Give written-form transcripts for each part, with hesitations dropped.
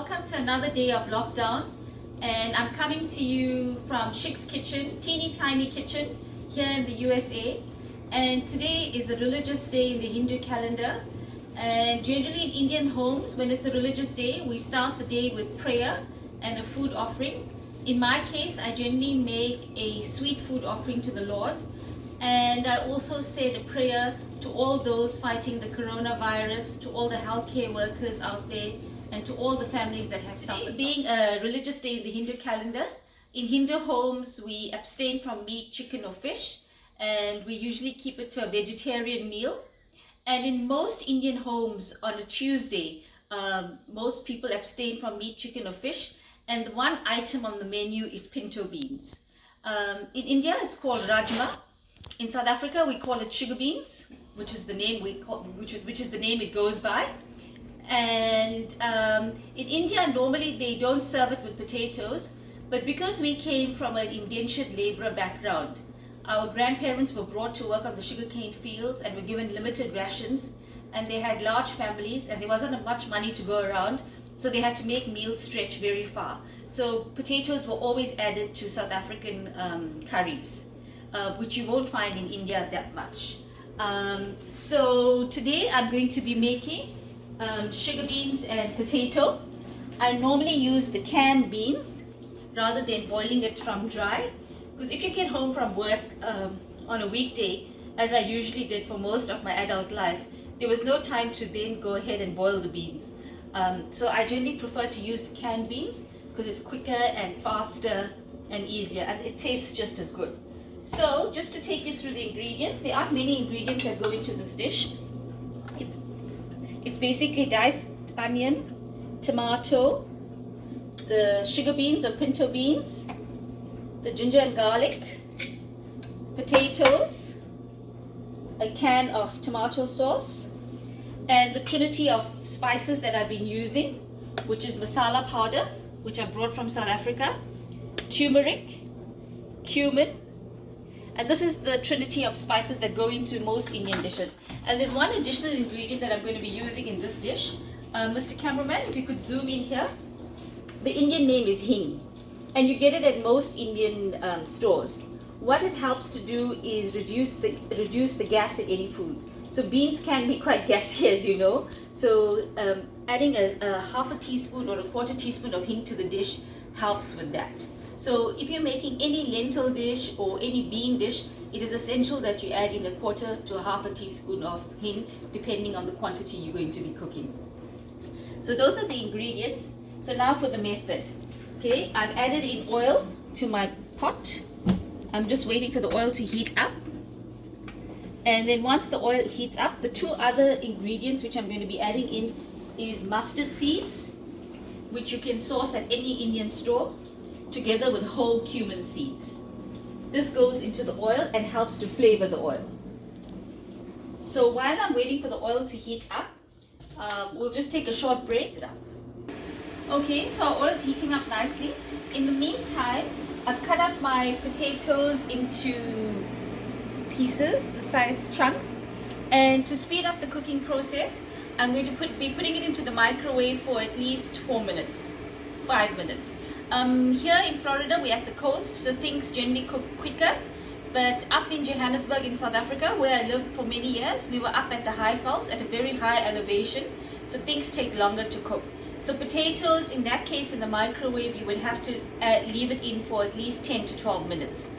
welcome to another day of lockdown, and I'm coming to you from Shik's Kitchen, teeny tiny kitchen here in the USA. And today is a religious day in the Hindu calendar, and generally in Indian homes when it's a religious day we start the day with prayer and a food offering. In my case, I generally make a sweet food offering to the Lord, and I also said a prayer to all those fighting the coronavirus, to all the healthcare workers out there, and to all the families that have suffered. Being a religious day in the Hindu calendar, in Hindu homes we abstain from meat, chicken or fish, and we usually keep it to a vegetarian meal. And in most Indian homes on a Tuesday, most people abstain from meat, chicken or fish, and the one item on the menu is pinto beans. In India it's called rajma. In South Africa we call it sugar beans, which is the name which is the name it goes by. And in India normally they don't serve it with potatoes, but because we came from an indentured laborer background, our grandparents were brought to work on the sugarcane fields and were given limited rations, and they had large families and there wasn't much money to go around, so they had to make meals stretch very far. So potatoes were always added to South African curries, which you won't find in India that much. So today I'm going to be making sugar beans and potato. I normally use the canned beans rather than boiling it from dry, because if you get home from work on a weekday, as I usually did for most of my adult life, there was no time to then go ahead and boil the beans. So I generally prefer to use the canned beans because it's quicker and faster and easier, and it tastes just as good. So just to take you through the ingredients, there aren't many ingredients that go into this dish. It's basically diced onion, tomato, the sugar beans or pinto beans, the ginger and garlic, potatoes, a can of tomato sauce, and the trinity of spices that I've been using, which is masala powder, which I brought from South Africa, turmeric, cumin, and this is the trinity of spices that go into most Indian dishes. And there's one additional ingredient that I'm going to be using in this dish. Mr. Cameraman, if you could zoom in here. The Indian name is hing, and you get it at most Indian stores. What it helps to do is reduce the gas in any food. So beans can be quite gassy, as you know. So adding a half a teaspoon or a quarter teaspoon of hing to the dish helps with that. So if you're making any lentil dish or any bean dish, it is essential that you add in a quarter to a half a teaspoon of hing, depending on the quantity you're going to be cooking. So those are the ingredients. So now for the method. Okay, I've added in oil to my pot. I'm just waiting for the oil to heat up. And then once the oil heats up, the two other ingredients which I'm going to be adding in is mustard seeds, which you can source at any Indian store, together with whole cumin seeds. This goes into the oil and helps to flavor the oil. So while I'm waiting for the oil to heat up, we'll just take a short break. Okay, so our oil is heating up nicely. In the meantime, I've cut up my potatoes into pieces, the size chunks, and to speed up the cooking process, I'm going to be putting it into the microwave for at least 5 minutes. Here in Florida, we're at the coast, so things generally cook quicker. But up in Johannesburg in South Africa, where I lived for many years, we were up at the Highveld at a very high elevation, so things take longer to cook. So potatoes, in that case, in the microwave, you would have to leave it in for at least 10 to 12 minutes,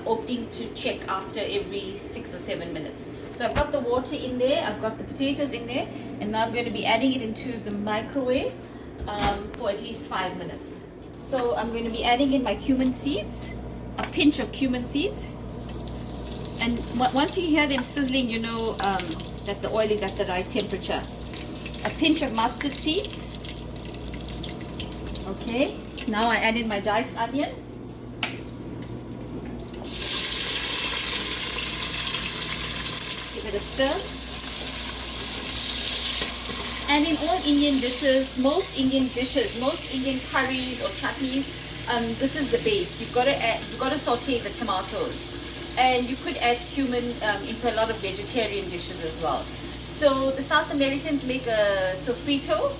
opening to check after every 6 or 7 minutes. So I've got the water in there, I've got the potatoes in there, and now I'm going to be adding it into the microwave for at least 5 minutes. So I'm going to be adding in my cumin seeds, a pinch of cumin seeds. And once you hear them sizzling, you know that the oil is at the right temperature. A pinch of mustard seeds. Okay, now I add in my diced onion. Give it a stir. And in all Indian dishes, most Indian curries or chutneys, this is the base. You've got to saute the tomatoes, and you could add cumin into a lot of vegetarian dishes as well. So the South Americans make a sofrito,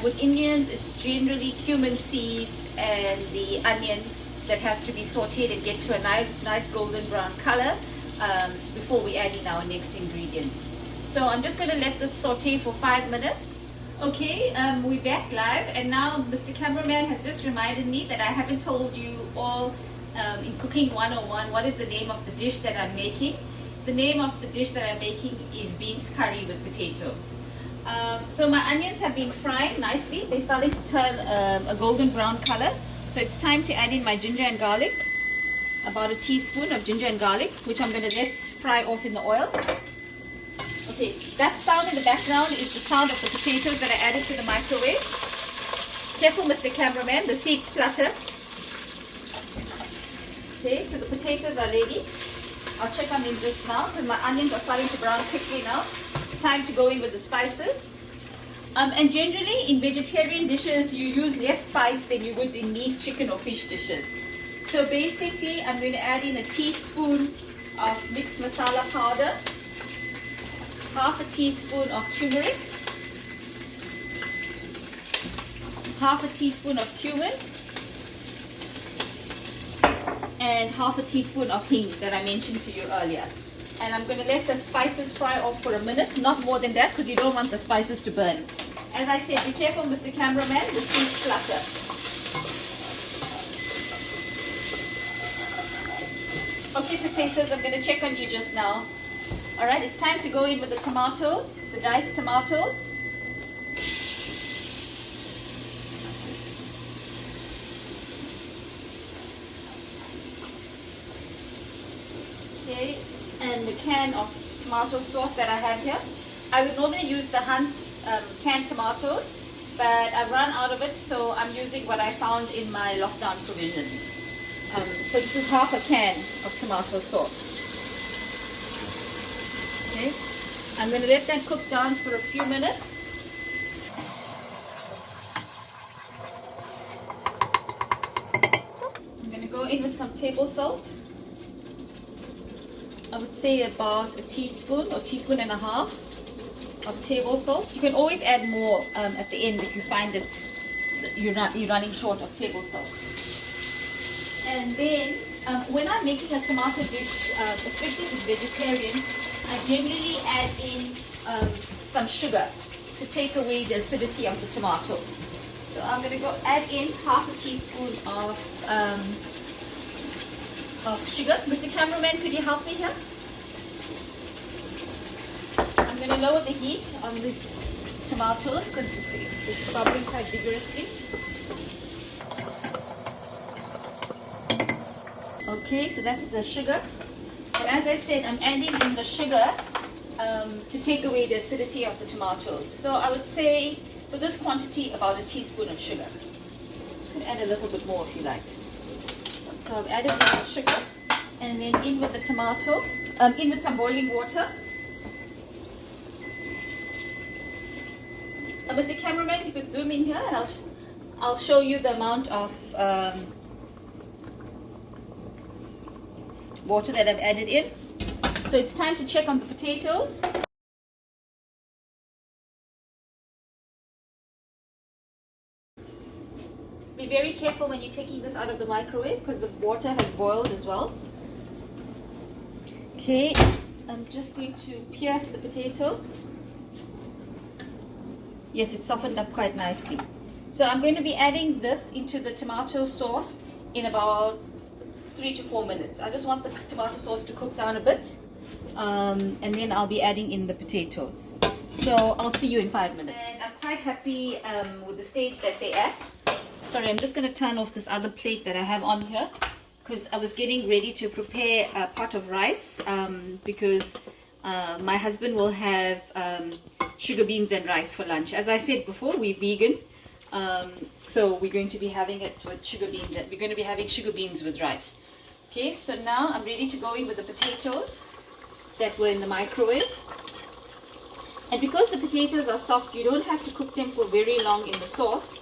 With Indians, it's generally cumin seeds and the onion that has to be sauteed and get to a nice golden brown color before we add in our next ingredients. So I'm just going to let this saute for 5 minutes. Okay, we're back live, and now Mr. Cameraman has just reminded me that I haven't told you all in Cooking 101 what is the name of the dish that I'm making. The name of the dish that I'm making is beans curry with potatoes. So my onions have been frying nicely. They're starting to turn a golden brown color. So it's time to add in my ginger and garlic. About a teaspoon of ginger and garlic, which I'm going to let fry off in the oil. Okay, that sound in the background is the sound of the potatoes that I added to the microwave. Careful, Mr. Cameraman, the seeds flutter. Okay, so the potatoes are ready. I'll check on them just now because my onions are starting to brown quickly now. It's time to go in with the spices. And generally in vegetarian dishes you use less spice than you would in meat, chicken or fish dishes. So basically I'm going to add in a teaspoon of mixed masala powder, half a teaspoon of turmeric, half a teaspoon of cumin, and half a teaspoon of hing that I mentioned to you earlier. And I'm going to let the spices fry off for a minute, not more than that because you don't want the spices to burn. As I said, be careful, Mr. Cameraman, the seeds flutter. Okay, potatoes, I'm going to check on you just now. Alright, it's time to go in with the tomatoes, the diced tomatoes. Okay, and the can of tomato sauce that I have here. I would normally use the Hunt's canned tomatoes, but I've run out of it, so I'm using what I found in my lockdown provisions. So this is half a can of tomato sauce. Okay, I'm going to let that cook down for a few minutes. I'm going to go in with some table salt. I would say about a teaspoon or teaspoon and a half of table salt. You can always add more at the end if you find it you're running short of table salt. And then when I'm making a tomato dish, especially if it's vegetarian, I generally add in some sugar to take away the acidity of the tomato. So I'm going to go add in half a teaspoon of sugar. Mr. Cameraman, could you help me here? I'm going to lower the heat on these tomatoes because it's bubbling quite vigorously. Okay, so that's the sugar. And as I said, I'm adding in the sugar to take away the acidity of the tomatoes. So I would say for this quantity about a teaspoon of sugar. You can add a little bit more if you like. So I've added in the sugar and then in with the tomato, in with some boiling water. Mr. Cameraman, if you could zoom in here and I'll show you the amount of water that I've added in. So it's time to check on the potatoes. Be very careful when you're taking this out of the microwave because the water has boiled as well. Okay, I'm just going to pierce the potato. Yes, it's softened up quite nicely. So I'm going to be adding this into the tomato sauce in about 3 to 4 minutes. I just want the tomato sauce to cook down a bit, and then I'll be adding in the potatoes. So I'll see you in 5 minutes. And I'm quite happy with the stage that they're at. Sorry, I'm just going to turn off this other plate that I have on here because I was getting ready to prepare a pot of rice because my husband will have sugar beans and rice for lunch. As I said before, we're vegan, so we're going to be having it with sugar beans. We're going to be having sugar beans with rice. Okay, so now I'm ready to go in with the potatoes that were in the microwave. And because the potatoes are soft, you don't have to cook them for very long in the sauce.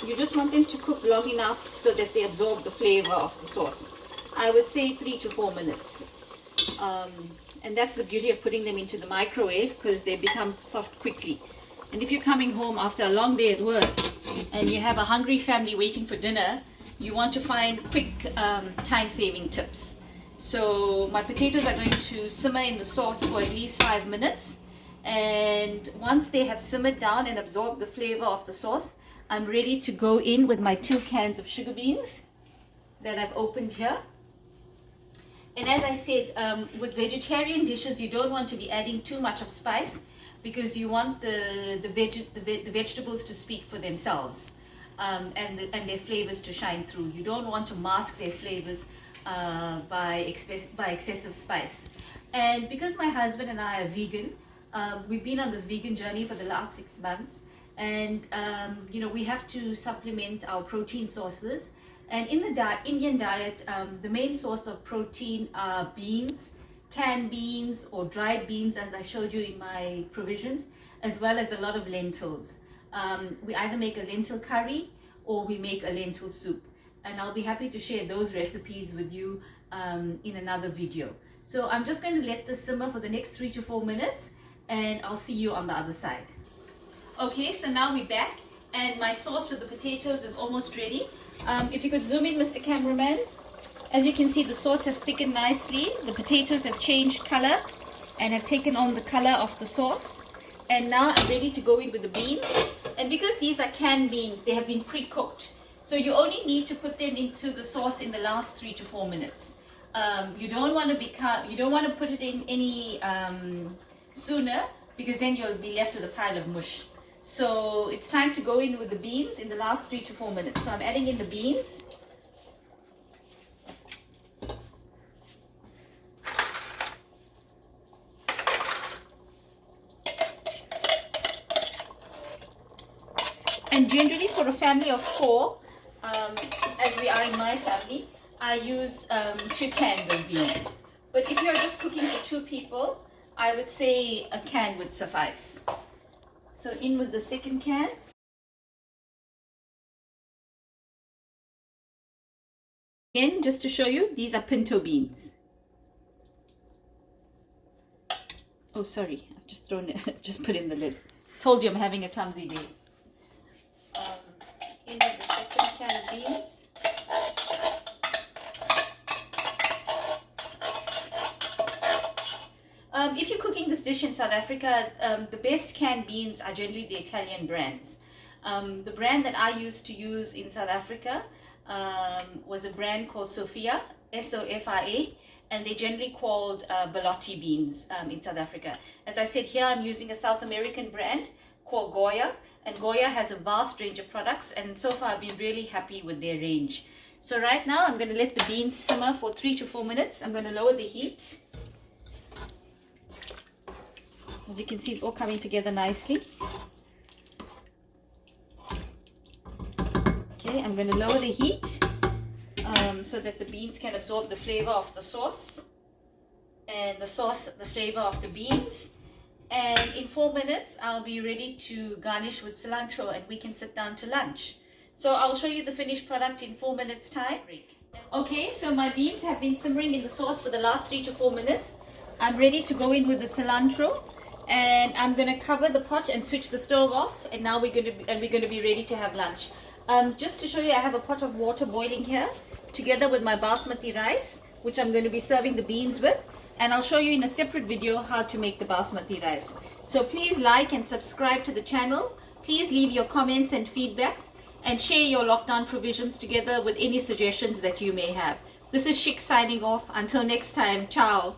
You just want them to cook long enough so that they absorb the flavor of the sauce. I would say 3 to 4 minutes. And that's the beauty of putting them into the microwave because they become soft quickly. And if you're coming home after a long day at work and you have a hungry family waiting for dinner, you want to find quick time-saving tips. So my potatoes are going to simmer in the sauce for at least 5 minutes. And once they have simmered down and absorbed the flavor of the sauce, I'm ready to go in with my 2 cans of sugar beans that I've opened here. And as I said, with vegetarian dishes, you don't want to be adding too much of spice because you want the vegetables to speak for themselves and their flavors to shine through. You don't want to mask their flavors by excessive spice. And because my husband and I are vegan, we've been on this vegan journey for the last 6 months, and you know, we have to supplement our protein sources. And in the Indian diet, the main source of protein are beans, canned beans or dried beans, as I showed you in my provisions, as well as a lot of lentils. We either make a lentil curry or we make a lentil soup. And I'll be happy to share those recipes with you in another video. So I'm just going to let this simmer for the next 3 to 4 minutes, and I'll see you on the other side. Okay, so now we're back, and my sauce with the potatoes is almost ready. If you could zoom in, Mr. Cameraman. As you can see, the sauce has thickened nicely. The potatoes have changed color and have taken on the color of the sauce. And now I'm ready to go in with the beans. And because these are canned beans, they have been pre-cooked. So you only need to put them into the sauce in the last 3 to 4 minutes. You don't want to put it in any sooner, because then you'll be left with a pile of mush. So it's time to go in with the beans in the last 3 to 4 minutes. So I'm adding in the beans. And generally for a family of 4, as we are in my family, I use 2 cans of beans. But if you're just cooking for 2 people, I would say a can would suffice. So in with the second can. Again, just to show you, these are pinto beans. Oh, sorry, I've just thrown it, I've just put in the lid. Told you I'm having a clumsy day. In with the second can of beans. If you're cooking this dish in South Africa, the best canned beans are generally the Italian brands. The brand that I used to use in South Africa was a brand called Sofia, S-O-F-I-A, and they're generally called Balotti beans in South Africa. As I said, here I'm using a South American brand called Goya, and Goya has a vast range of products, and so far I've been really happy with their range. So right now I'm going to let the beans simmer for 3 to 4 minutes. I'm going to lower the heat. As you can see, it's all coming together nicely. Okay, I'm going to lower the heat so that the beans can absorb the flavor of the sauce, and the sauce the flavor of the beans. And in 4 minutes, I'll be ready to garnish with cilantro and we can sit down to lunch. So I'll show you the finished product in 4 minutes time. Okay, so my beans have been simmering in the sauce for the last 3 to 4 minutes. I'm ready to go in with the cilantro. And I'm going to cover the pot and switch the stove off, and now we're going to be ready to have lunch. Just to show you, I have a pot of water boiling here together with my basmati rice, which I'm going to be serving the beans with, and I'll show you in a separate video how to make the basmati rice. So please like and subscribe to the channel. Please leave your comments and feedback, and share your lockdown provisions together with any suggestions that you may have. This is Shik signing off. Until next time, ciao.